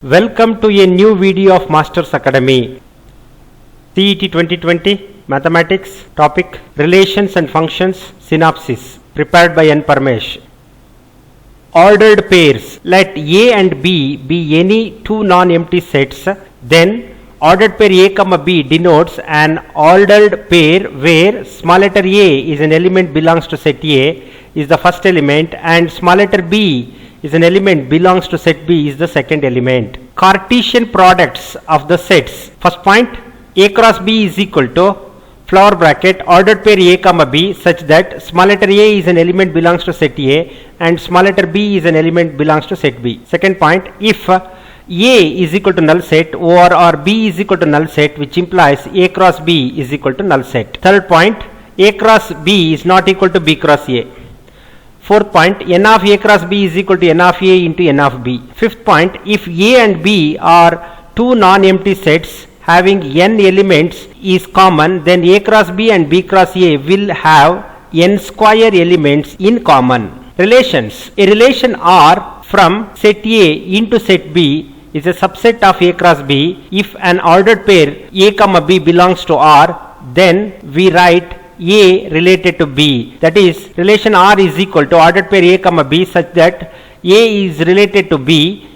Welcome to a new video of Masters Academy. CET 2020 Mathematics topic Relations and Functions Synopsis prepared by N. Parmesh. Ordered pairs. Let A and B be any two non-empty sets. Then ordered pair A comma B denotes an ordered pair where small letter A is an element belongs to set A is the first element and small letter B is an element belongs to set B is the second element. Cartesian products of the sets. First point, A cross B is equal to flower bracket ordered pair A comma B such that small letter A is an element belongs to set A and small letter B is an element belongs to set B. Second point, if A is equal to null set or B is equal to null set, which implies A cross B is equal to null set. Third point, A cross B is not equal to B cross A. Fourth point, n of A cross B is equal to n of A into n of B. Fifth point, if A and B are two non-empty sets having n elements is common, then A cross B and B cross A will have n square elements in common. Relations. A relation R from set A into set B is a subset of A cross B. If an ordered pair A comma B belongs to R, then we write A related to B, that is relation R is equal to ordered pair A comma B such that A is related to B,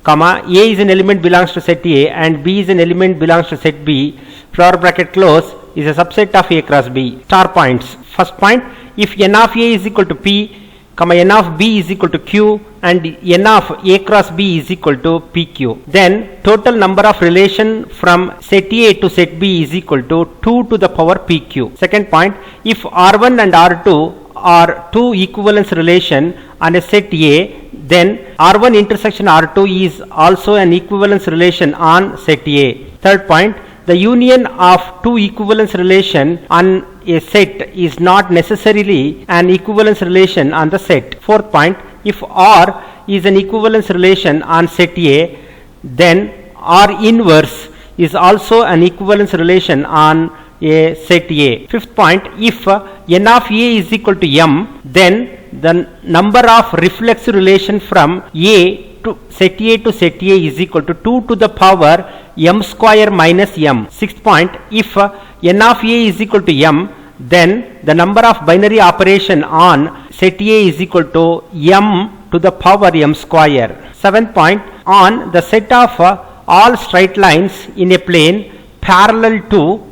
comma A is an element belongs to set A and B is an element belongs to set B, flower bracket close, is a subset of A cross B. Star points. First point, if n of A is equal to P, comma n of B is equal to Q and n of A cross B is equal to PQ, then total number of relation from set A to set B is equal to 2 to the power PQ. Second point, if R1 and R2 are two equivalence relation on a set A, then R1 intersection R2 is also an equivalence relation on set A. Third point, the union of two equivalence relation on a set is not necessarily an equivalence relation on the set. Fourth point, if R is an equivalence relation on set A, then R inverse is also an equivalence relation on a set A. Fifth point, if n of A is equal to M, then the number of reflexive relation from A to set A is equal to 2 to the power M square minus M. Sixth point, if n of A is equal to M, then the number of binary operation on set A is equal to M to the power M square. Seventh point, on the set of all straight lines in a plane parallel to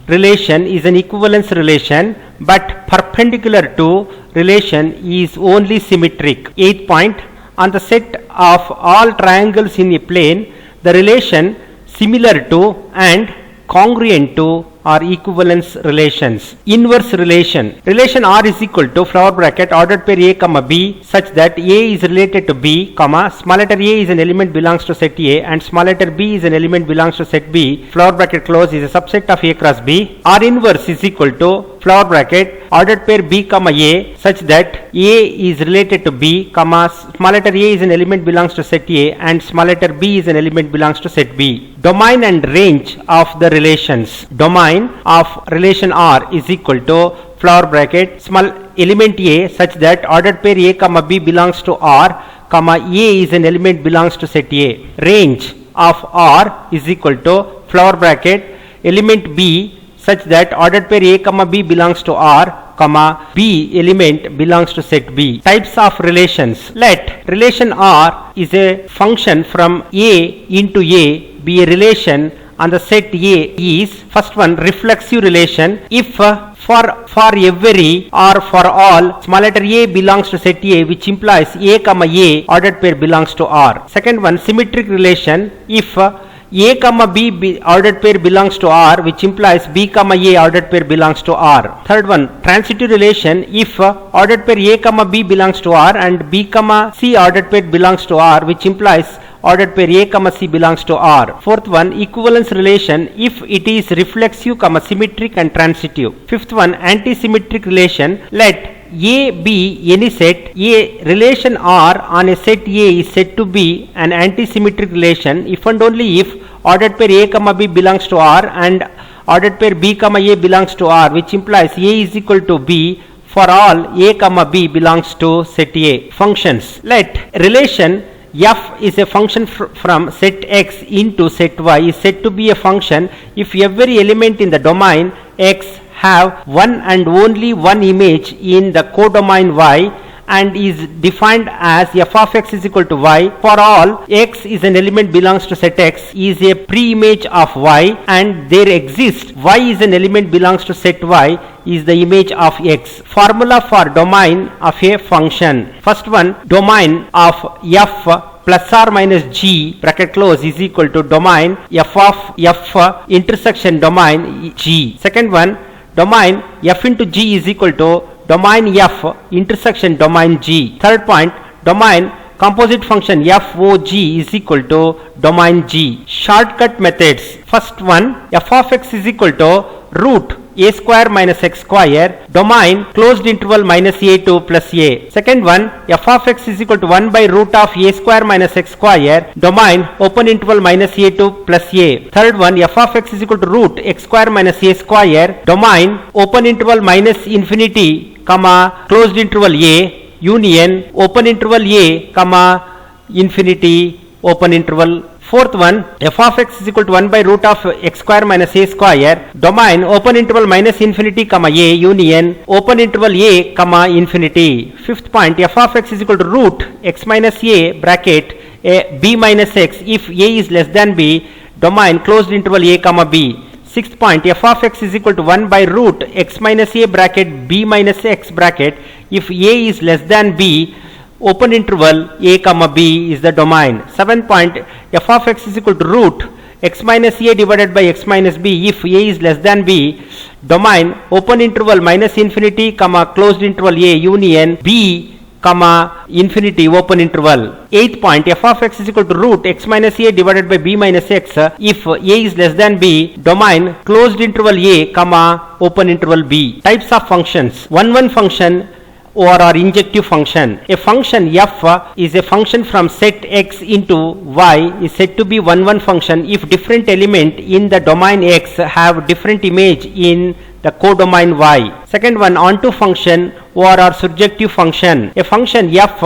relation is an equivalence relation, but perpendicular to relation is only symmetric. Eighth point, on the set of all triangles in a plane, the relation similar to and congruent to are equivalence relations. Inverse relation. Relation R is equal to flower bracket ordered pair A comma B such that A is related to B, comma small letter A is an element belongs to set A and small letter B is an element belongs to set B, flower bracket close, is a subset of A cross B. R inverse is equal to flower bracket ordered pair B comma A such that A is related to B, comma small letter A is an element belongs to set A and small letter B is an element belongs to set B. Domain and range of the relations. Domain of relation R is equal to flower bracket small element A such that ordered pair A comma B belongs to R, comma A is an element belongs to set A. Range of R is equal to flower bracket element B such that ordered pair A comma B belongs to R, comma B element belongs to set B. Types of relations. Let relation R is a function from A into A be a relation on the set A is, first one, reflexive relation. If for every or for all small letter A belongs to set A, which implies A comma A ordered pair belongs to R. Second one, symmetric relation. If A comma B ordered pair belongs to R, which implies B comma A ordered pair belongs to R. Third one, transitive relation. If ordered pair A comma B belongs to R and B comma C ordered pair belongs to R, which implies ordered pair A comma C belongs to R. Fourth one, equivalence relation. If it is reflexive, comma symmetric and transitive. Fifth one, antisymmetric relation. Let A be any set. A relation R on a set A is said to be an antisymmetric relation if and only if ordered pair A comma B belongs to R and ordered pair B comma A belongs to R, which implies A is equal to B for all A comma B belongs to set A. Functions. Let relation f is a function from set x into set y is said to be a function if every element in the domain x have one and only one image in the codomain y and is defined as f of x is equal to y for all x is an element belongs to set x is a pre-image of y and there exists y is an element belongs to set y is the image of x. Formula for domain of a function. First one, domain of f plus or minus g bracket close is equal to domain f of f intersection domain g. Second one, domain f into g is equal to domain f intersection domain g. Third point, domain composite function FOG is equal to domain G. Shortcut methods. First one, f of x is equal to root a square minus x square, domain closed interval minus a2 plus a. Second one, f of x is equal to 1 by root of a square minus x square, domain open interval minus a2 plus a. Third one, f of x is equal to root x square minus a square, domain open interval minus infinity, comma closed interval a, union open interval a, comma infinity open interval. Fourth one, f of x is equal to 1 by root of x square minus a square, domain open interval minus infinity, comma a, union open interval a, comma infinity. Fifth point, f of x is equal to root x minus a bracket b minus x if a is less than b, domain closed interval a, comma b. Sixth point, f of x is equal to 1 by root x minus a bracket b minus x bracket if a is less than b, open interval a comma b is the domain. Seventh point, f of x is equal to root x minus a divided by x minus b if a is less than b, domain open interval minus infinity, comma closed interval a, union b, comma infinity open interval. Eighth point, f of x is equal to root x minus a divided by b minus x if a is less than b, domain closed interval a, comma open interval b. Types of functions. 1 function or injective function. A function f is a function from set x into y is said to be 1 function if different element in the domain x have different image in the codomain y. Second one, onto function or surjective function. A function f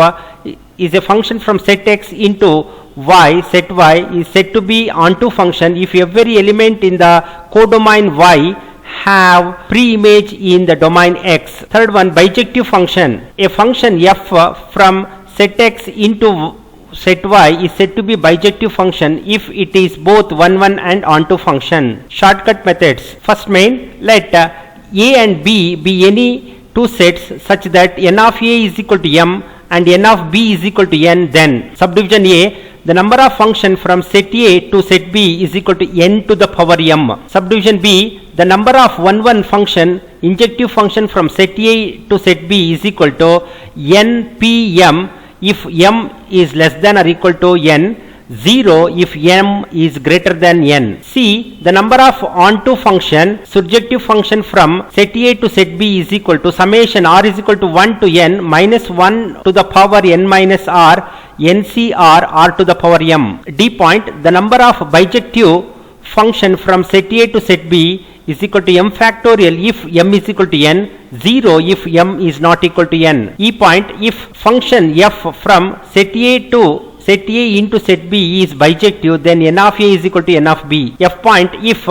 is a function from set x into y, set y is said to be onto function if every element in the codomain y have pre-image in the domain x. Third one, bijective function. A function f from set x into set y is said to be bijective function if it is both 1 and onto function. Shortcut methods. First main, let a and b be any two sets such that n of a is equal to m and n of b is equal to n, then subdivision a, the number of function from set a to set b is equal to n to the power m. Subdivision b, the number of 1 function injective function from set a to set b is equal to npm if m is less than or equal to n, 0 if m is greater than n. C, the number of onto function surjective function from set a to set b is equal to summation r is equal to 1 to n minus 1 to the power n minus r ncr r to the power m. D point, the number of bijective function from set a to set b is equal to m factorial if m is equal to n, 0 if m is not equal to n. E point, if function f from set a to set a into set b is bijective, then n of a is equal to n of b. F point, if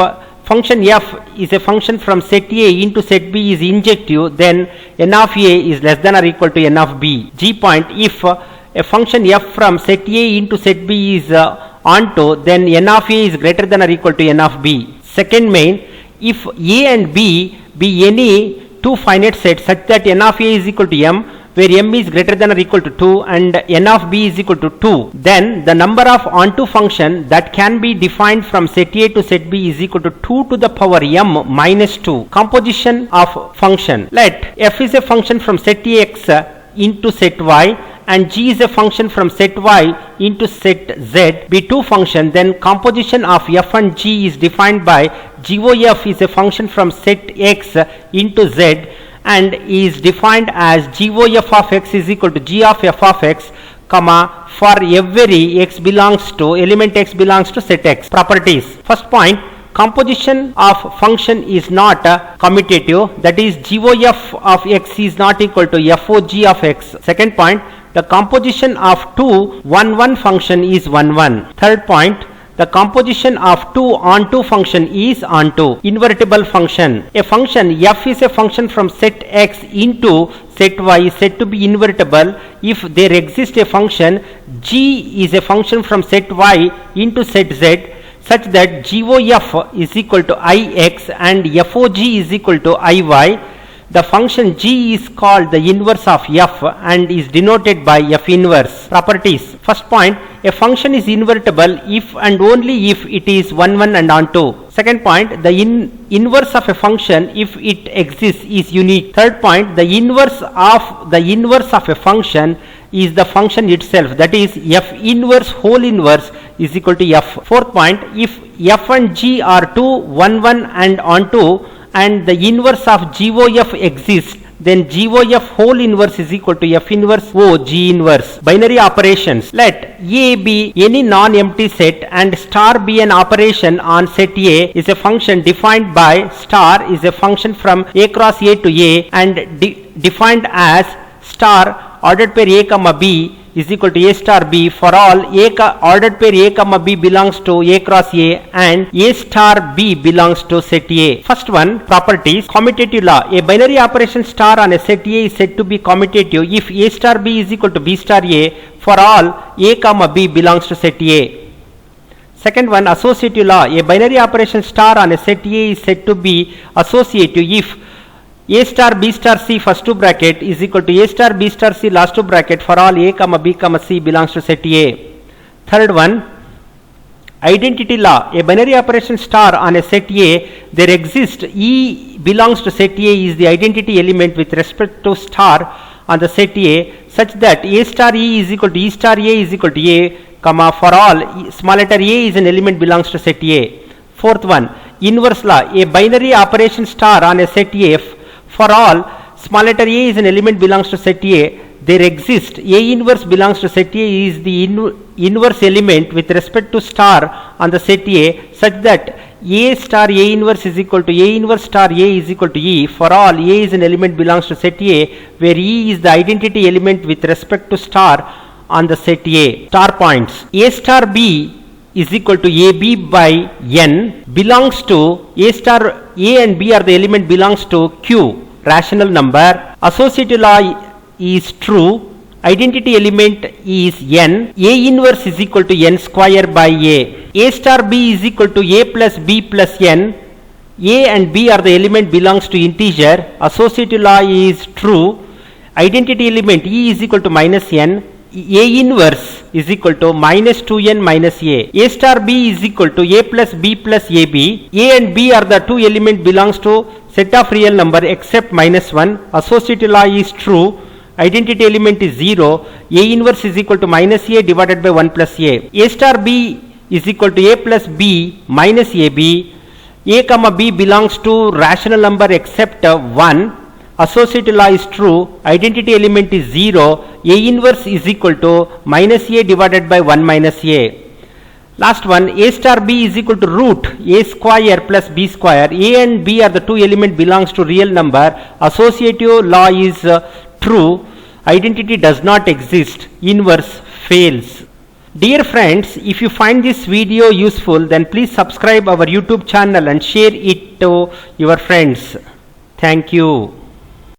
function f is a function from set a into set b is injective, then n of a is less than or equal to n of b. G point, if a function f from set a into set b is onto, then n of a is greater than or equal to n of b. Second main, if a and b be any two finite sets such that n of a is equal to m, where m is greater than or equal to 2 and n of b is equal to 2, then the number of onto function that can be defined from set a to set b is equal to 2 to the power m minus 2. Composition of function. Let f is a function from set x into set y and g is a function from set y into set z be two function, then composition of f and g is defined by GOF is a function from set x into z and is defined as GOF of x is equal to g of f of x, comma for every x belongs to element x belongs to set x. Properties. First point, composition of function is not commutative, that is GOF of x is not equal to FOG of x. Second point, the composition of two 1 1 function is 1 1. Third point, the composition of two onto function is onto. Invertible function. A function f is a function from set x into set y is said to be invertible if there exists a function g is a function from set y into set z such that GOF is equal to Ix and FOG is equal to Iy. The function g is called the inverse of f and is denoted by f inverse. Properties. First point, a function is invertible if and only if it is 1 1 and onto. Second point, the inverse of a function if it exists is unique. Third point, the inverse of a function is the function itself, that is f inverse whole inverse is equal to f. Fourth point, if f and g are two 1 1 and onto and the inverse of GOF exists, then GOF whole inverse is equal to F inverse O G inverse. Binary operations. Let A be any non-empty set and star be an operation on set A is a function defined by star is a function from A cross A to A and defined as star ordered pair A comma B is equal to A star B for all ordered pair A comma B belongs to A cross A and A star B belongs to set A. First one, properties. Commutative law. A binary operation star on a set A is said to be commutative if A star B is equal to B star A for all A comma B belongs to set A. Second one, associative law. A binary operation star on a set A is said to be associative if A star B star C first two bracket is equal to A star B star C last two bracket for all A comma B comma C belongs to set A. Third one, identity law. A binary operation star on a set A, there exists E belongs to set A is the identity element with respect to star on the set A such that A star E is equal to E star A is equal to A comma for all small letter A is an element belongs to set A. Fourth one, inverse law. A binary operation star on a set A for all small letter A is an element belongs to set A, there exists A inverse belongs to set A is the inverse element with respect to star on the set A such that A star A inverse is equal to A inverse star A is equal to E for all A is an element belongs to set A where E is the identity element with respect to star on the set A. Star points. A star B is equal to AB by N belongs to A star A and B are the element belongs to Q rational number. Associative law is true. Identity element is N. A inverse is equal to N square by A. A star B is equal to A plus B plus N. A and B are the element belongs to integer. Associative law is true. Identity element E is equal to minus N. A inverse is equal to minus 2n minus A. A star B is equal to A plus B plus AB. A and B are the two element belongs to set of real number except minus 1. Associative law is true. Identity element is 0. A inverse is equal to minus A divided by 1 plus A. A star B is equal to A plus B minus AB. A comma B belongs to rational number except 1. Associative law is true. Identity element is 0. A inverse is equal to minus A divided by 1 minus A. Last one, A star B is equal to root A square plus B square. A and B are the two element belongs to real number. Associative law is true. Identity does not exist. Inverse fails. Dear friends, if you find this video useful, then please subscribe our YouTube channel and share it to your friends. Thank you.